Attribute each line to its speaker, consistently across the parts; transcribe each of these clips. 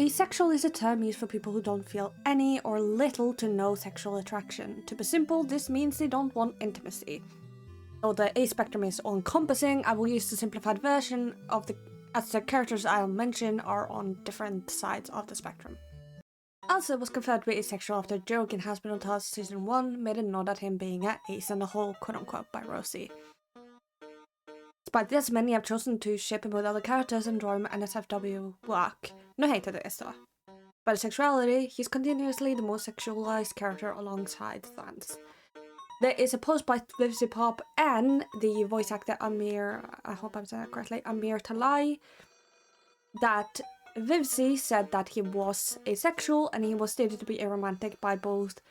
Speaker 1: Asexual is a term used for people who don't feel any or little to no sexual attraction. To be simple, this means they don't want intimacy. Though the A spectrum is all-encompassing, I will use the simplified version as the characters I'll mention are on different sides of the spectrum. Alastor was confirmed to be asexual after a joke in Hospital Tales Season 1 made a nod at him being an ace in the hole, quote-unquote, by Rosie. Despite this, many have chosen to ship him with other characters and draw him NSFW work. No hate to this though. By sexuality, he's continuously the most sexualized character alongside Thans. There is a post by Vivzy Pop and the voice actor Amir, I hope I'm saying that correctly, Amir Talai, that Vivzy said that he was asexual and he was stated to be aromantic by both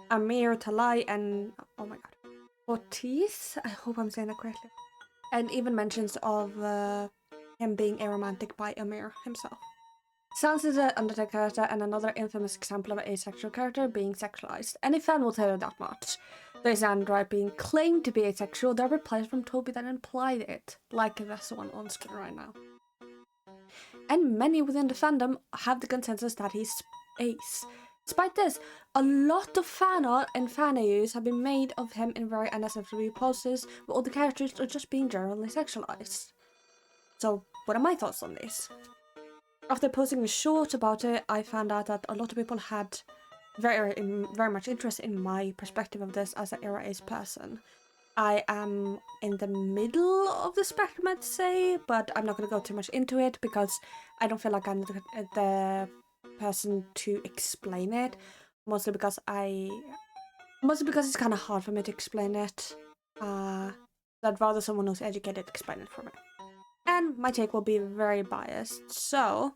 Speaker 1: Amir Talai and, oh my god, Ortiz? I hope I'm saying that correctly. And even mentions of him being aromantic by Amir himself. Sans is an Undertale character and another infamous example of an asexual character being sexualized. Any fan will tell you that much. There's Android being claimed to be asexual, there are replies from Toby that implied it, like this one on screen right now. And many within the fandom have the consensus that he's ace. Despite this, a lot of fan art and fan AUs have been made of him in very NSFW poses, where all the characters are just being generally sexualized. So, what are my thoughts on this? After posting a short about it, I found out that a lot of people had very much interest in my perspective of this as an era ace person. I am in the middle of the spectrum, I'd say, but I'm not going to go too much into it because I don't feel like I'm the person to explain it. Mostly because it's kind of hard for me to explain it. I'd rather someone who's educated explain it for me. And my take will be very biased. So,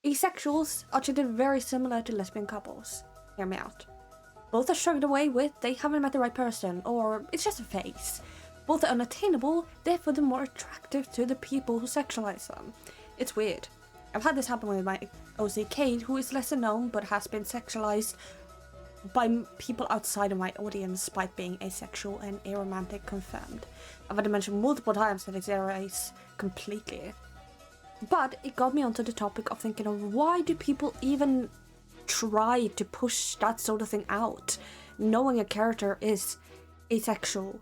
Speaker 1: asexuals are treated very similar to lesbian couples. Hear me out. Both are shrugged away with they haven't met the right person, or it's just a phase. Both are unattainable, therefore they're more attractive to the people who sexualize them. It's weird. I've had this happen with my OC Kate, who is lesser known but has been sexualized by people outside of my audience despite being asexual and aromantic confirmed. I've had to mention multiple times that it's ace completely. But it got me onto the topic of thinking of why do people even try to push that sort of thing out, knowing a character is asexual.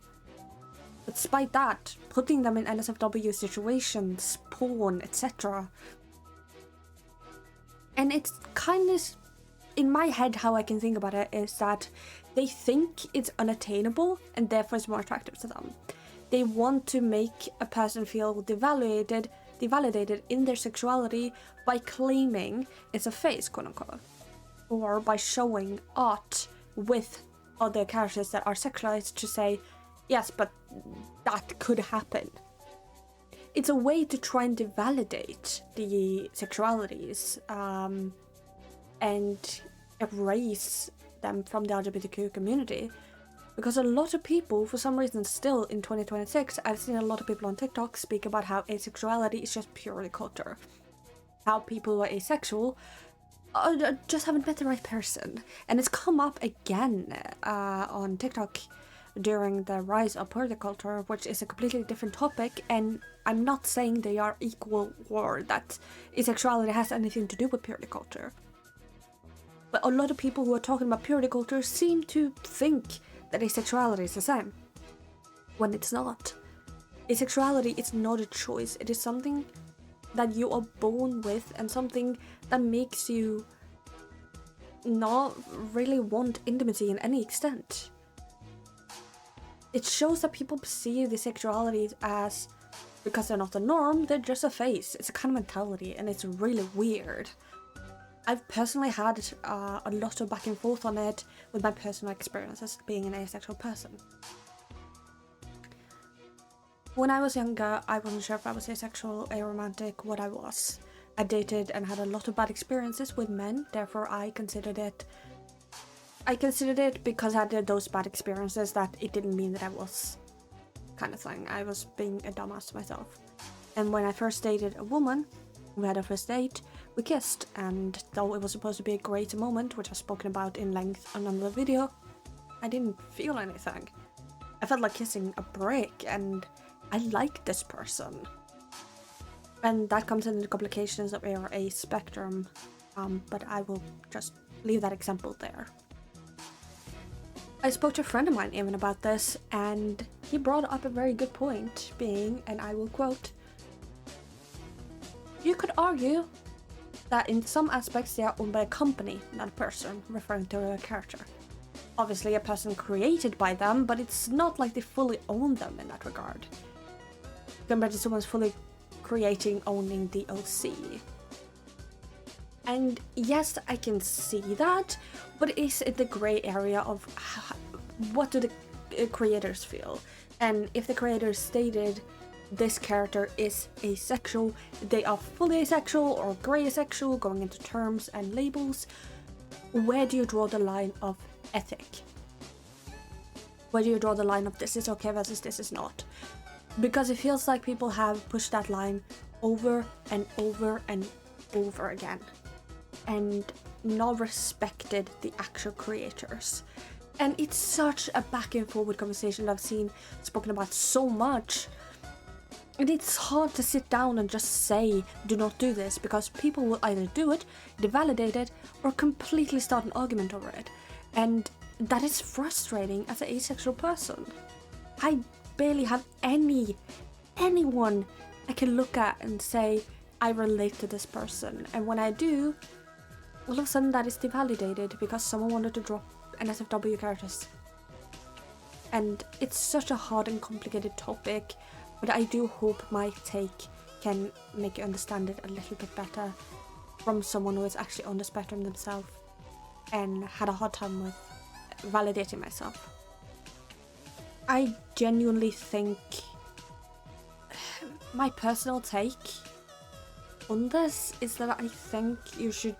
Speaker 1: But despite that, putting them in NSFW situations, porn, etc. And it's kind of, in my head, how I can think about it is that they think it's unattainable and therefore it's more attractive to them. They want to make a person feel devalidated in their sexuality by claiming it's a phase, quote unquote. Or by showing art with other characters that are sexualized to say, yes, but that could happen. It's a way to try and devalidate the sexualities and erase them from the LGBTQ community. Because a lot of people, for some reason still in 2026, I've seen a lot of people on TikTok speak about how asexuality is just purely culture. How people who are asexual just haven't met the right person. And it's come up again on TikTok during the rise of purity culture, which is a completely different topic, and I'm not saying they are equal or that asexuality has anything to do with purity culture. But a lot of people who are talking about purity culture seem to think that asexuality is the same, when it's not. Asexuality is not a choice, it is something that you are born with and something that makes you not really want intimacy in any extent. It shows that people perceive the sexualities as, because they're not the norm, they're just a phase. It's a kind of mentality and it's really weird. I've personally had a lot of back and forth on it with my personal experiences being an asexual person. When I was younger, I wasn't sure if I was asexual, aromantic, what I was. I dated and had a lot of bad experiences with men, therefore I considered it because I had those bad experiences that it didn't mean that I was kind of thing. I was being a dumbass to myself. And when I first dated a woman, we had our first date, we kissed, and though it was supposed to be a great moment, which I've spoken about in length on another video, I didn't feel anything. I felt like kissing a brick, and I liked this person. And that comes into the complications of a spectrum, but I will just leave that example there. I spoke to a friend of mine even about this, and he brought up a very good point, being, and I will quote, "You could argue that in some aspects they are owned by a company, not a person," referring to a character. Obviously a person created by them, but it's not like they fully own them in that regard, compared to someone's fully creating, owning the OC. And yes, I can see that, but it's in the grey area of what do the creators feel. And if the creators stated this character is asexual, they are fully asexual or grey asexual, going into terms and labels, where do you draw the line of ethic? Where do you draw the line of this is okay versus this is not? Because it feels like people have pushed that line over and over and over again, and not respected the actual creators. And it's such a back and forward conversation that I've seen spoken about so much. And it's hard to sit down and just say, do not do this, because people will either do it, devalidate it, or completely start an argument over it. And that is frustrating as an asexual person. I barely have anyone I can look at and say, I relate to this person. And when I do, all of a sudden that is devalidated because someone wanted to drop NSFW characters. And it's such a hard and complicated topic, but I do hope my take can make you understand it a little bit better from someone who is actually on the spectrum themselves and had a hard time with validating myself. I genuinely think my personal take on this is that I think you should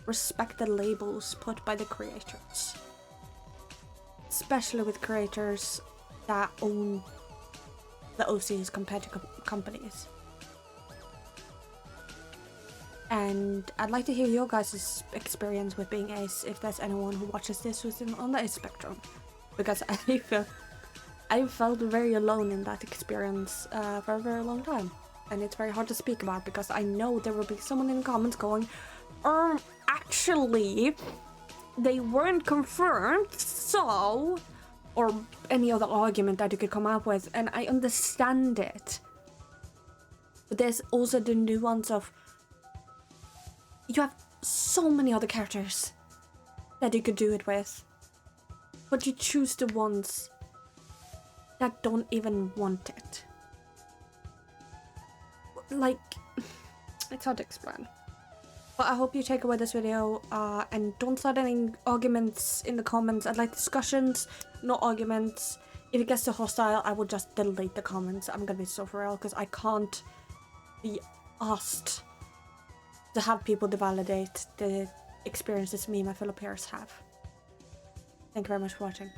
Speaker 1: respect the labels put by the creators, especially with creators that own the OCs compared to companies. And I'd like to hear your guys' experience with being ace, if there's anyone who watches this who's on the ace spectrum, because I felt very alone in that experience for a very long time, and it's very hard to speak about because I know there will be someone in the comments going, actually they weren't confirmed, so, or any other argument that you could come up with, and I understand it. But there's also the nuance of you have so many other characters that you could do it with, but you choose the ones that don't even want it. Like, it's hard to explain. But I hope you take away this video and don't start any arguments in the comments. I'd like discussions, not arguments. If it gets too hostile, I will just delete the comments. I'm gonna be so for real because I can't be asked to have people devalidate the experiences me and my fellow peers have. Thank you very much for watching.